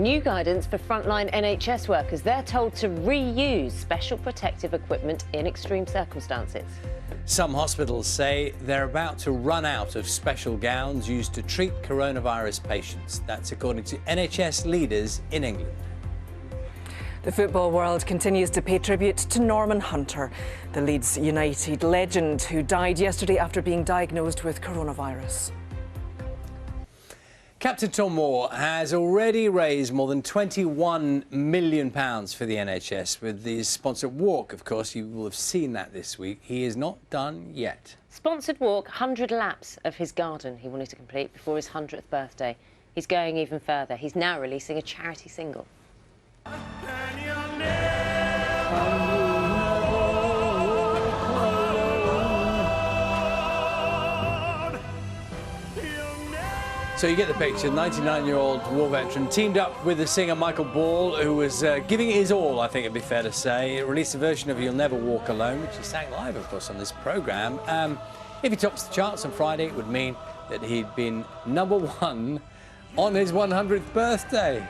New guidance for frontline NHS workers. They're told to reuse special protective equipment in extreme circumstances. Some hospitals say they're about to run out of special gowns used to treat coronavirus patients. That's according to NHS leaders in England. The football world continues to pay tribute to Norman Hunter, the Leeds United legend who died yesterday after being diagnosed with coronavirus. Capt Tom has already raised more than £21 million for the NHS with the sponsored walk. Of course, you will have seen that this week. He is not done yet. Sponsored walk, 100 laps of his garden he wanted to complete before his 100th birthday. He's going even further. He's now releasing a charity single. So you get the picture. 99-year-old war veteran teamed up with the singer Michael Ball, who was giving it his all, I think it'd be fair to say. He released a version of You'll Never Walk Alone, which he sang live, of course, on this programme. If he tops the charts on Friday, it would mean that he'd been #1 on his 100th birthday.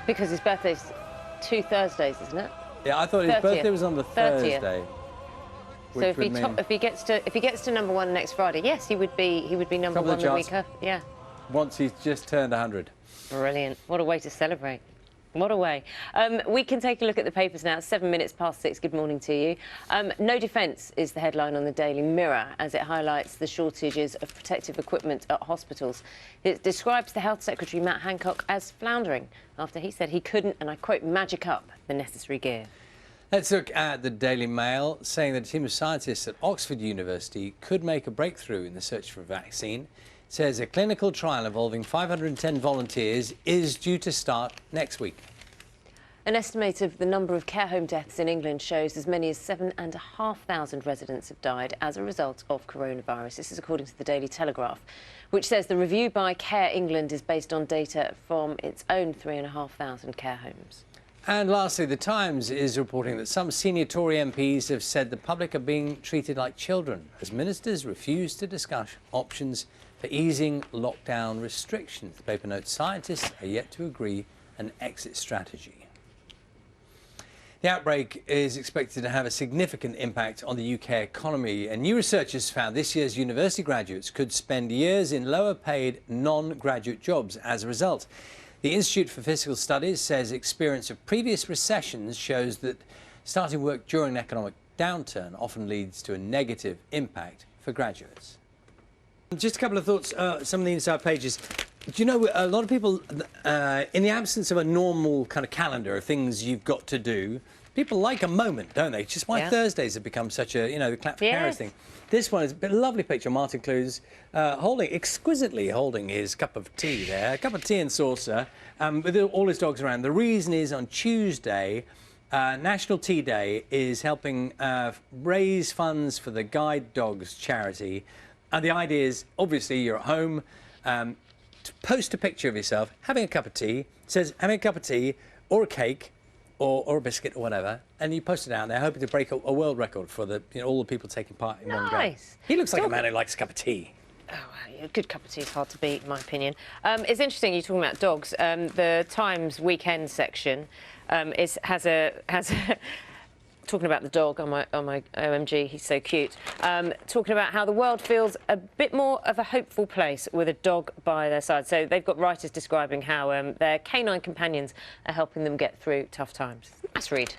Because his birthday's 2 Thursdays, isn't it? Yeah, I thought his 30th. birthday was on the 30th. Thursday. So if he gets to #1 next Friday, yes, he would be #1 the week after. Yeah. Once he's just turned 100. Brilliant. What a way to celebrate. What a way. We can take a look at the papers now. It's 7 minutes past 6. Good morning to you. No defence is the headline on the Daily Mirror as it highlights the shortages of protective equipment at hospitals. It describes the Health Secretary, Matt Hancock, as floundering after he said he couldn't, and I quote, magic up the necessary gear. Let's look at the Daily Mail, saying that a team of scientists at Oxford University could make a breakthrough in the search for a vaccine. It says a clinical trial involving 510 volunteers is due to start next week. An estimate of the number of care home deaths in England shows as many as 7,500 residents have died as a result of coronavirus. This is according to the Daily Telegraph, which says the review by Care England is based on data from its own 3,500 care homes. And lastly, The Times is reporting that some senior Tory MPs have said the public are being treated like children as ministers refuse to discuss options for easing lockdown restrictions. The paper notes scientists are yet to agree an exit strategy. The outbreak is expected to have a significant impact on the UK economy, and new research has found this year's university graduates could spend years in lower-paid non-graduate jobs as a result. The Institute for Fiscal Studies says experience of previous recessions shows that starting work during an economic downturn often leads to a negative impact for graduates. Just a couple of thoughts, some of the inside pages. Do you know, a lot of people, in the absence of a normal kind of calendar of things you've got to do, people like a moment, don't they? Just why Thursdays have become such a, the clap for carers thing. This one is a lovely picture. Martin Clues exquisitely holding his cup of tea there, a cup of tea and saucer, with all his dogs around. The reason is on Tuesday, National Tea Day is helping raise funds for the Guide Dogs charity. And the idea is, obviously, you're at home, to post a picture of yourself having a cup of tea. It says having a cup of tea or a cake or a biscuit or whatever, and you post it out there hoping to break a world record for the all the people taking part in one go. He looks like a man who likes a cup of tea. Oh, a good cup of tea is hard to beat, in my opinion. It's interesting you're talking about dogs. The Times weekend section has a talking about the dog on my OMG, he's so cute. Talking about how the world feels a bit more of a hopeful place with a dog by their side. So they've got writers describing how their canine companions are helping them get through tough times. Let's read.